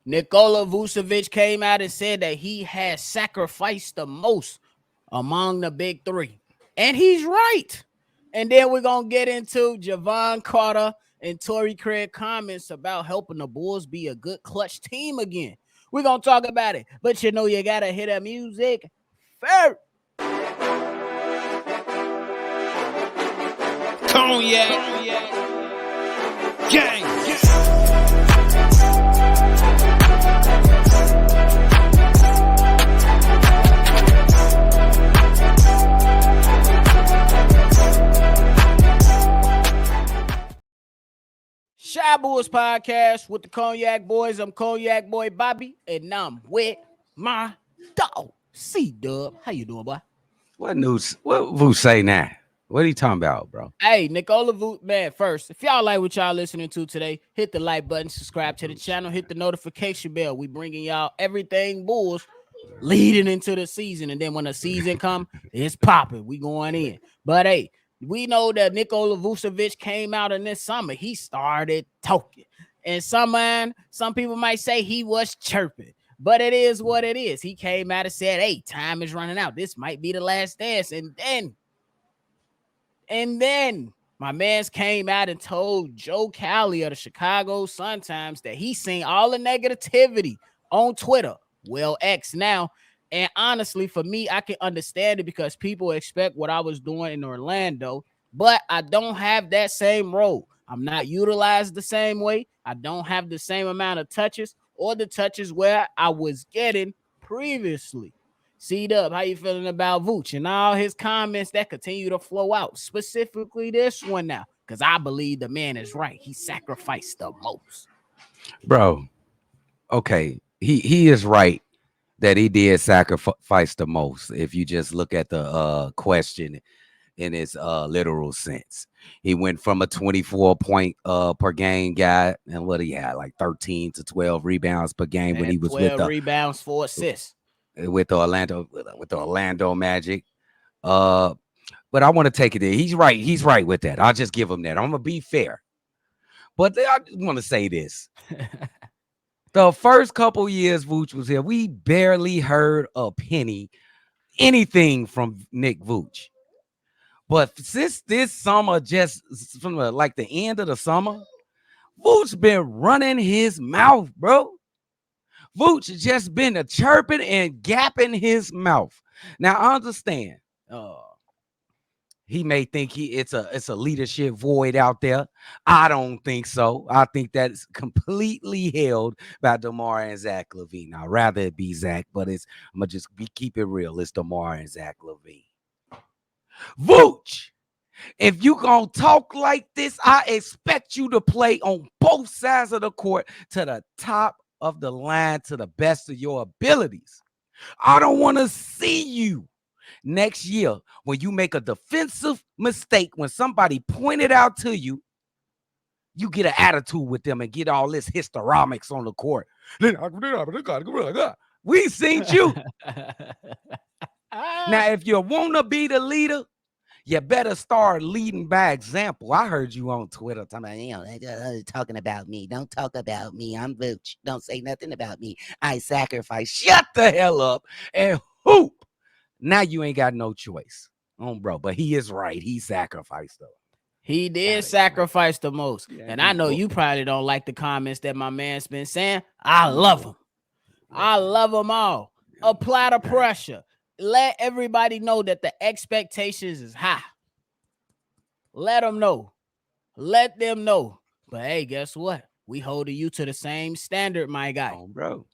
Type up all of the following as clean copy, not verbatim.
Nikola Vucevic came out and said that he has sacrificed the most among the big three. And he's right. And then we're going to get into Javon Carter and Torrey Craig comments about helping the Bulls be a good clutch team again. We're going to talk about it. But you know you got to hear the music first. Cognac. Gang. Shy Bulls Podcast with the Cognac Boys. I'm Cognac Boy Bobby, and I'm with my dog, CDubb. How you doing, boy? What news? What Vuce say now? What are you talking about, bro? Hey, Nikola Vucevic, man, first, if y'all like what y'all listening to today, hit the like button, subscribe to the channel, hit the notification bell. We bringing y'all everything Bulls leading into the season, and then when the season come, it's popping. We going in. But, hey, we know that Nikola Vucevic came out in this summer. He started talking. And some people might say he was chirping. But it is what it is. He came out and said, hey, time is running out. This might be the last dance. And then my man's came out and told Joe Cowley of the Chicago Sun-Times that he seen all the negativity on Twitter. Well, X now. And honestly, for me, I can understand it because people expect what I was doing in Orlando, but I don't have that same role. I'm not utilized the same way. I don't have the same amount of touches or the touches where I was getting previously. CDubb, how you feeling about Vooch and all his comments that continue to flow out? Specifically this one now, because I believe the man is right. He sacrificed the most. Bro, okay, he is right that he did sacrifice the most. If you just look at the question in its literal sense, he went from a 24-point per game guy, and what he had like 13 to 12 rebounds per game And when he was 12 rebounds, 4 assists with the Orlando Magic. But I want to take it there. He's right with that. I'll just give him that. I'm gonna be fair, but I just want to say this. The first couple years Vooch was here, we barely heard a penny, anything from Nick Vooch. But since this summer, just from like the end of the summer, Vooch been running his mouth, bro. Vooch just been chirping and gapping his mouth. Now I understand. He may think it's a leadership void out there. I don't think so. I think that's completely held by DeMar and Zach LaVine. I'd rather it be Zach, but I'm gonna just keep it real. It's DeMar and Zach LaVine. Vooch, if you gonna talk like this, I expect you to play on both sides of the court to the top of the line to the best of your abilities. I don't want to see you next year when you make a defensive mistake, when somebody pointed out to you, you get an attitude with them and get all this histrionics on the court. We seen you. Now, if you want to be the leader, you better start leading by example. I heard you on Twitter talking about me. Don't talk about me. I'm Vooch. Don't say nothing about me. I sacrifice. Shut the hell up and hoop. Now you ain't got no choice. Bro. But he is right. He sacrificed, though. He did sacrifice the most. Yeah, and I know you probably don't like the comments that my man's been saying. I love them. I love them all. Apply the pressure. Let everybody know that the expectations is high. Let them know. Let them know. But hey, guess what? We holding you to the same standard, my guy. Bro.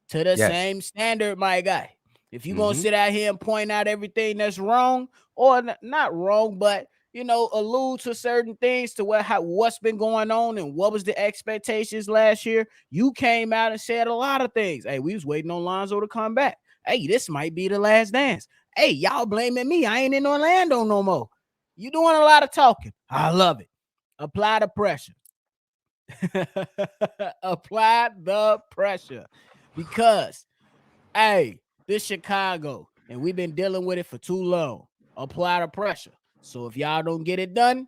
To the same standard, my guy. If you're going to sit out here and point out everything that's wrong, or not wrong, but, allude to certain things to what's been going on and what was the expectations last year, you came out and said a lot of things. Hey, we was waiting on Lonzo to come back. Hey, this might be the last dance. Hey, y'all blaming me. I ain't in Orlando no more. You doing a lot of talking. I love it. Apply the pressure. Apply the pressure. Because, hey, this Chicago, and we've been dealing with it for too long. Apply the pressure. So if y'all don't get it done,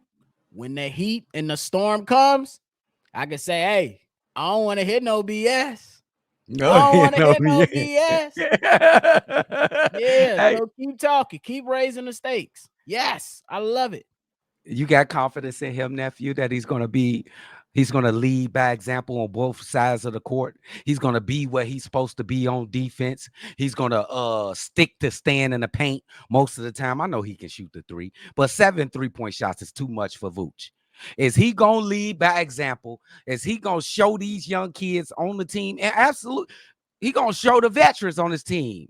when the heat and the storm comes, I can say, hey, I don't want to hear no BS. No, I don't want to no, hear no yeah. BS. Yeah, Hey, so keep talking, keep raising the stakes. Yes, I love it. you got confidence in him, nephew, that he's gonna lead by example on both sides of the court. He's gonna be what he's supposed to be on defense. He's gonna stick to staying in the paint most of the time. I know he can shoot the three, but 7 3-point shots is too much for Vooch. Is he gonna lead by example? Is he gonna show these young kids on the team? And absolutely, he gonna show the veterans on his team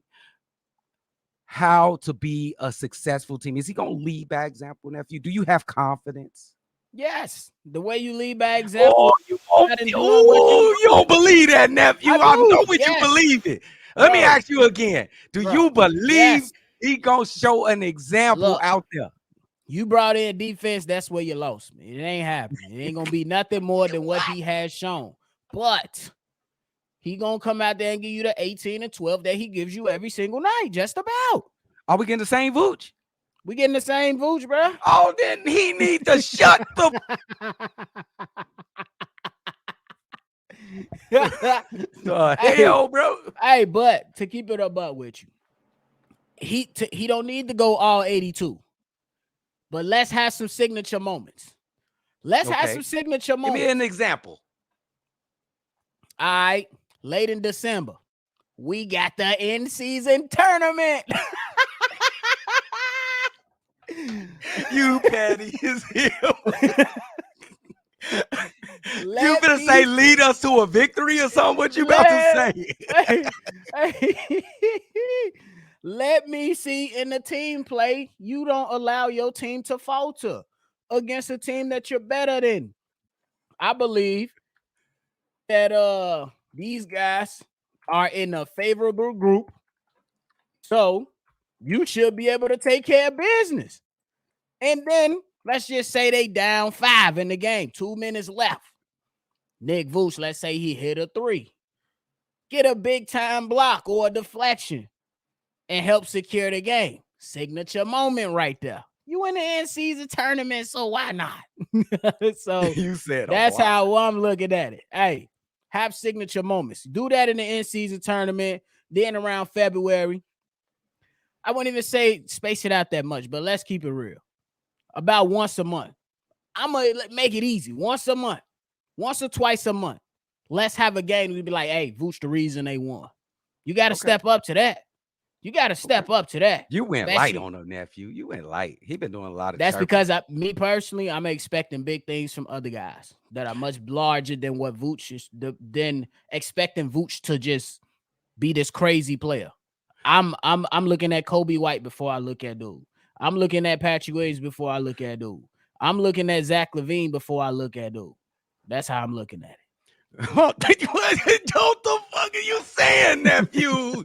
how to be a successful team. Is he gonna lead by example, nephew? Do you have confidence? Yes, the way you lead by Oh, example and doing what you you don't believe that, nephew. I I know do. what you Yes, believe it. Let me bro, ask you again. Do you bro. believe Yes. he gonna show an example Look, out there? you brought in defense. That's where you lost me. It ain't happening. It ain't gonna be nothing more than what he has shown. But he gonna come out there and give you the 18 and 12 that he gives you every single night. Just about. Are we getting the same Vooch? We getting the same Vooch, bro. Oh, then he need to shut the Hey, hell, bro. hey, but to keep it a buck with you, he don't need to go all 82. But let's have some signature moments. Let's have Okay. some signature Give me moments. an example. All right, late in December, we got the in-season tournament. You petty as hell. You Let gonna me say lead us to a victory or something? What you about to say? Let me see in the team play. You don't allow your team to falter against a team that you're better than. I believe that these guys are in a favorable group, so you should be able to take care of business. And then let's just say they down 5 in the game, 2 minutes left. Nick Vooch, let's say he hit a 3, get a big time block or a deflection, and help secure the game. Signature moment right there. You in the end season tournament, so why not? So You said that's how I'm looking at it. Hey, have signature moments. Do that in the end season tournament. Then around February, I wouldn't even say space it out that much, but let's keep it real. About once a month. I'm going to make it easy. Once a month. Once or twice a month. Let's have a game. We'd be like, hey, Vooch the reason they won. You got to step up to that. You got to step up to that. You went light on him, nephew. You went light. He been doing a lot of That's chirping. because me personally, I'm expecting big things from other guys that are much larger than what Vooch is, than expecting Vooch to just be this crazy player. I'm looking at Kobe White before I look at dude. I'm looking at Patrick Williams before I look at dude. I'm looking at Zach LaVine before I look at dude. That's how I'm looking at it. What the fuck are you saying, nephew?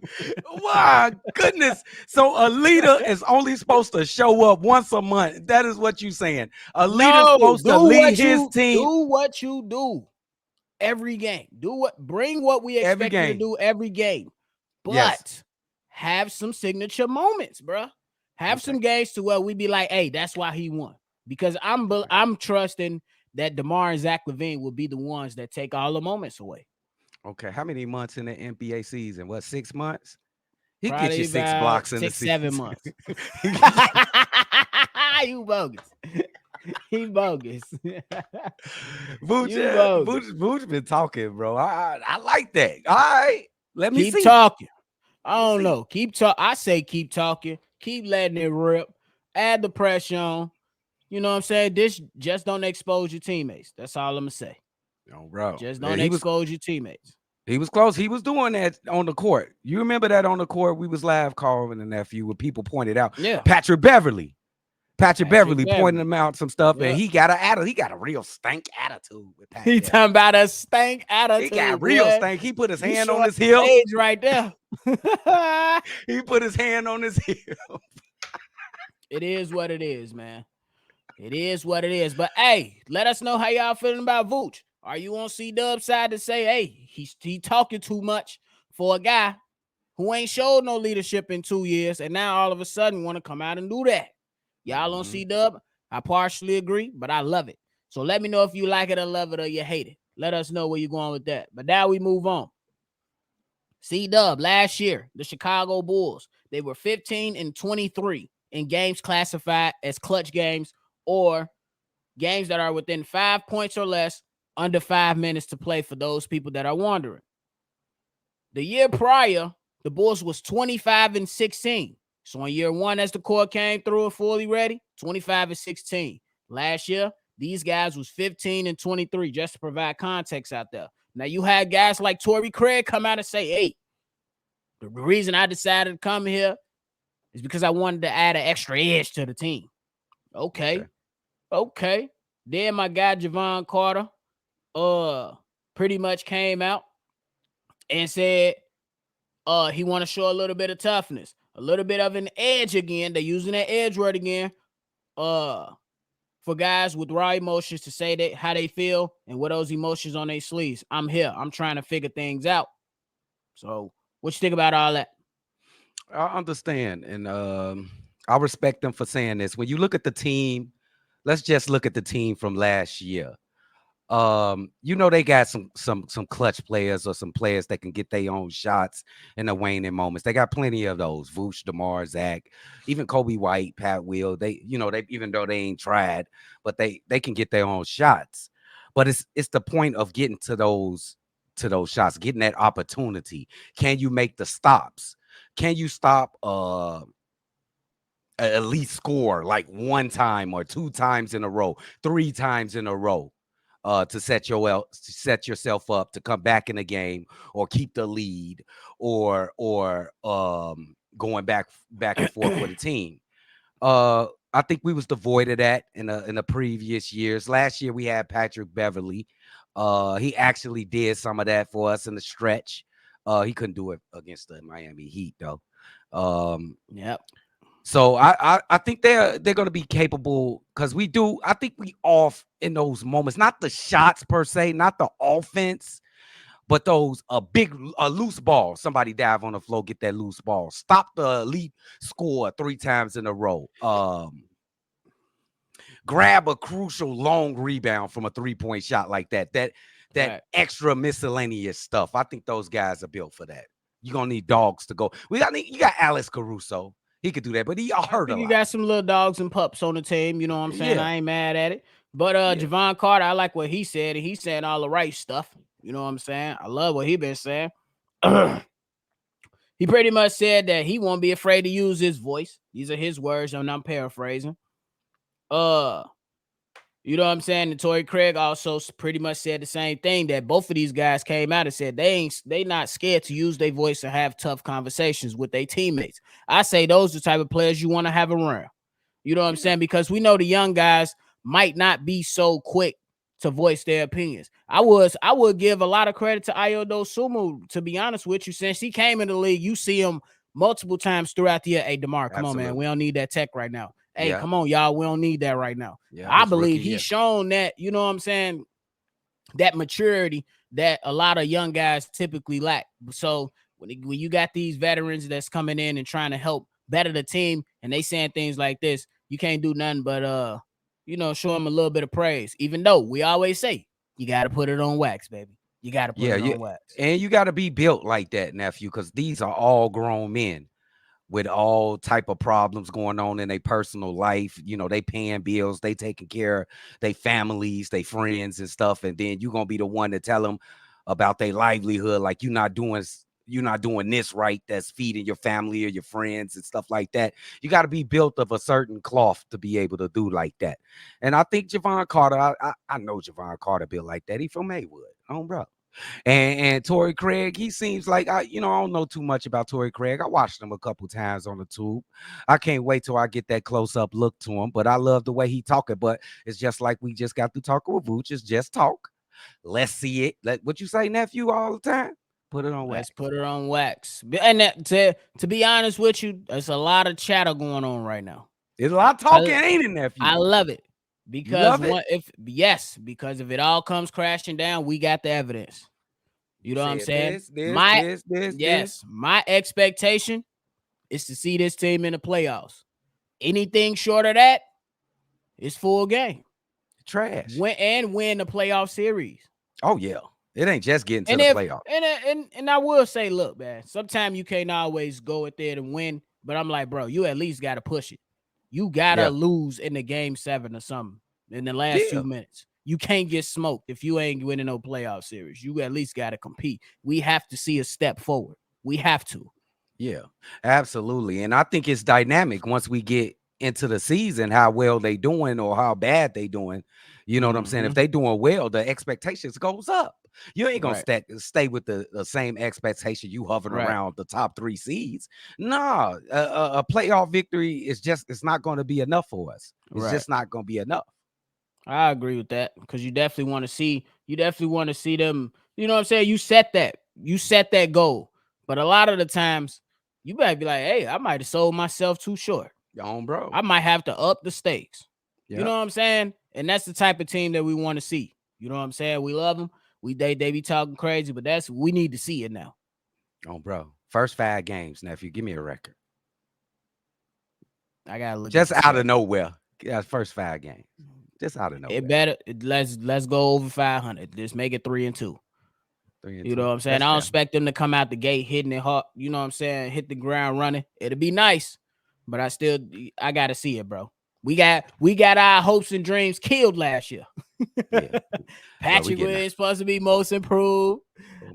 My goodness. So a leader is only supposed to show up once a month. That is what you saying. A leader's supposed to lead his team. Do what you do every game. Bring what we expect you to do every game. But have some signature moments, bro. Have some games to where we be like, hey, that's why he won. Because I'm trusting that DeMar and Zach LaVine will be the ones that take all the moments away. Okay, how many months in the NBA season? What, 6 months? He Probably gets you 6 blocks in 6, the season. 7 months. You bogus. He bogus. Vooch been talking, bro. I like that. All right, let me keep talking. I don't know. Keep talking. I say keep talking. Keep letting it rip. Add the pressure on. You know what I'm saying? This just don't expose your teammates. That's all I'm gonna say. Oh, bro. Just don't expose your teammates. He was close. He was doing that on the court. You remember that on the court? We was live calling the nephew where people pointed out. Yeah. Patrick Beverly pointed him out some stuff, and he got a real stank attitude with Patrick. He talking about a stank attitude. He got real stank. He put his hand on his hip. Age right there. He put his hand on his hip. It is what it is, man. It is what it is. But hey, let us know how y'all feeling about Vooch. Are you on CDubb side to say, hey, he talking too much for a guy who ain't showed no leadership in 2 years, and now all of a sudden want to come out and do that? Y'all on CDubb? I partially agree, but I love it. So let me know if you like it or love it or you hate it. Let us know where you're going with that. But now we move on. CDubb last year, the Chicago Bulls, they were 15-23 in games classified as clutch games or games that are within 5 points or less, under 5 minutes to play, for those people that are wondering. The year prior, the Bulls was 25-16. So in year one, as the core came through and fully ready, 25-16. Last year, these guys was 15-23, just to provide context out there. Now, you had guys like Torrey Craig come out and say, hey, the reason I decided to come here is because I wanted to add an extra edge to the team. Okay. Then my guy, Javon Carter, pretty much came out and said he want to show a little bit of toughness, a little bit of an edge again. They're using that edge word again. For guys with raw emotions to say that how they feel and what those emotions on their sleeves. I'm here. I'm trying to figure things out. So, what you think about all that? I understand, and I respect them for saying this. When you look at the team, let's just look at the team from last year. They got some clutch players or some players that can get their own shots in the waning moments. They got plenty of those. Vooch, DeMar, Zach, even Kobe White, Pat Will. They even though they ain't tried, but they can get their own shots. But it's the point of getting to those shots, getting that opportunity. Can you make the stops? Can you stop at least score like one time or two times in a row, three times in a row? To set yourself up to come back in the game or keep the lead or going back and forth with the team. I think we was devoid of that in the previous years. Last year we had Patrick Beverly. He actually did some of that for us in the stretch. He couldn't do it against the Miami Heat though. Yep. So I think they're going to be capable because I think we off in those moments, not the shots per se, not the offense, but those a loose ball. Somebody dive on the floor, get that loose ball, stop the elite score 3 times in a row. Grab a crucial long rebound from a 3-point shot like that. That Right. extra miscellaneous stuff. I think those guys are built for that. You're gonna need dogs to go. You got Alex Caruso. He could do that, but he hurt a lot. You got some little dogs and pups on the team. You know what I'm saying? Yeah. I ain't mad at it. But Javon Carter, I like what he said, and he's saying all the right stuff. You know what I'm saying? I love what he been saying. He pretty much said that he won't be afraid to use his voice. These are his words, and I'm paraphrasing. You know what I'm saying? And Torrey Craig also pretty much said the same thing, that both of these guys came out and said they not scared to use their voice and have tough conversations with their teammates. I say those are the type of players you want to have around. You know what I'm saying? Because we know the young guys might not be so quick to voice their opinions. I would give a lot of credit to Ayo Dosunmu, to be honest with you. Since he came in the league, you see him multiple times throughout the year. Hey, DeMar, come on, man. We don't need that tech right now. Hey, come on, y'all. We don't need that right now. Yeah, I believe he's shown that, you know what I'm saying, that maturity that a lot of young guys typically lack. So when you got these veterans that's coming in and trying to help better the team, and they saying things like this, you can't do nothing but show them a little bit of praise. Even though we always say you got to put it on wax, baby. You got to put it on wax, and you got to be built like that, nephew, because these are all grown men with all type of problems going on in their personal life. They paying bills, they taking care of their families, their friends and stuff. And then you're going to be the one to tell them about their livelihood. Like you're not doing this right. That's feeding your family or your friends and stuff like that. You got to be built of a certain cloth to be able to do like that. And I think Javon Carter, I know Javon Carter built like that. He from Maywood, bro. And Torrey Craig, he seems like I don't know too much about Torrey Craig. I watched him a couple times on the tube. I can't wait till I get that close-up look to him, but I love the way he talking. But it's just like we just got through talking with Vooch. It's just talk. Let's see it. What you say, nephew, all the time? Put it on wax. Let's put it on wax. And to be honest with you, there's a lot of chatter going on right now. There's a lot of talking, ain't it, nephew? I love it. Because because if it all comes crashing down, we got the evidence. You know what I'm saying? My expectation is to see this team in the playoffs. Anything short of that is full game. Trash. Win the playoff series. Oh, yeah. It ain't just getting to And the if playoff. and I will say, look, man, sometimes you can't always go at there and win, but I'm like, bro, you at least got to push it. You gotta Yeah. lose in the game 7 or something in the last Yeah. 2 minutes. You can't get smoked if you ain't winning no playoff series. You at least got to compete. We have to see a step forward. We have to. Yeah, absolutely. And I think it's dynamic once we get into the season, how well they doing or how bad they doing. You know what I'm saying? If they doing well, the expectations goes up. You ain't gonna Right. stay with the same expectation you hovering Right. around the top 3 seeds. Nah, a playoff victory is just it's not going to be enough for us. It's Right. just not going to be enough. I agree with that because you definitely want to see them. You know what I'm saying? You set that goal, but a lot of the times you better be like, hey, I might have sold myself too short. Your own bro. I might have to up the stakes. You Yeah. know what I'm saying? And that's the type of team that we want to see. You know what I'm saying? We love them. They be talking crazy, but we need to see it now. Oh, bro. First 5 games, nephew. Give me a record. I gotta look Just at the out of schedule. nowhere. Yeah, first 5 games. Just out of nowhere. Let's go over 500. Just make it 3-2. 3-2. You know what I'm saying? That's I don't fair. expect them to come out the gate hitting it hard. You know what I'm saying? Hit the ground running. It'll be nice, but I gotta see it, bro. We got our hopes and dreams killed last year. Yeah. Patrick was supposed to be most improved.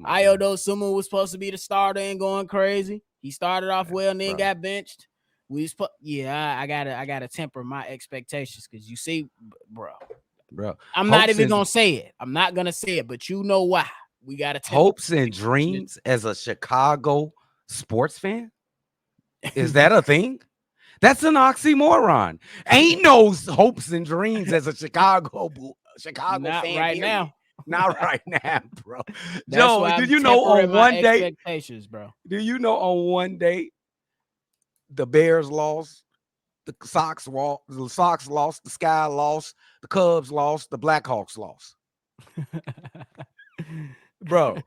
Iodo Sumo was supposed to be the starter and going crazy. He started off well and then got benched. I gotta temper my expectations because you see, bro. I'm not even gonna say it. I'm not gonna say it, but you know why. We gotta hopes and dreams as a Chicago sports fan. Is that a thing? That's an oxymoron. Ain't no hopes and dreams as a Chicago not fan. Right period. now. Not right now, bro. Joe, do you know on one day? Expectations, bro. Do you know on one day the Bears lost, the Sox lost, the Sky lost, the Cubs lost, the Blackhawks lost. Bro,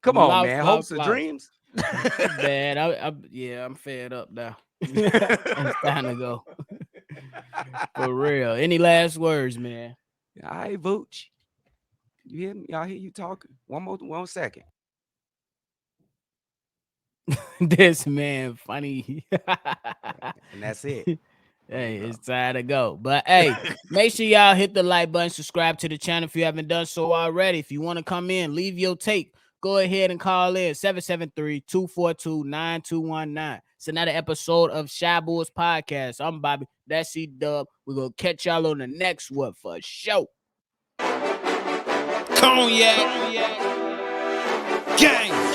come on, man. Hopes and dreams. Man, I'm fed up now. It's time to go. For real. Any last words, man? All right, Vooch. You hear me? Y'all hear you talking? One second. This man funny. And that's it. Hey, it's time to go. But hey, make sure y'all hit the like button, subscribe to the channel if you haven't done so already. If you want to come in, leave your take. Go ahead and call in 773-242-9219. It's another episode of Shy Boys Podcast. I'm Bobby. That's CDubb. We're going to catch y'all on the next one for sure. Cognac. Gang.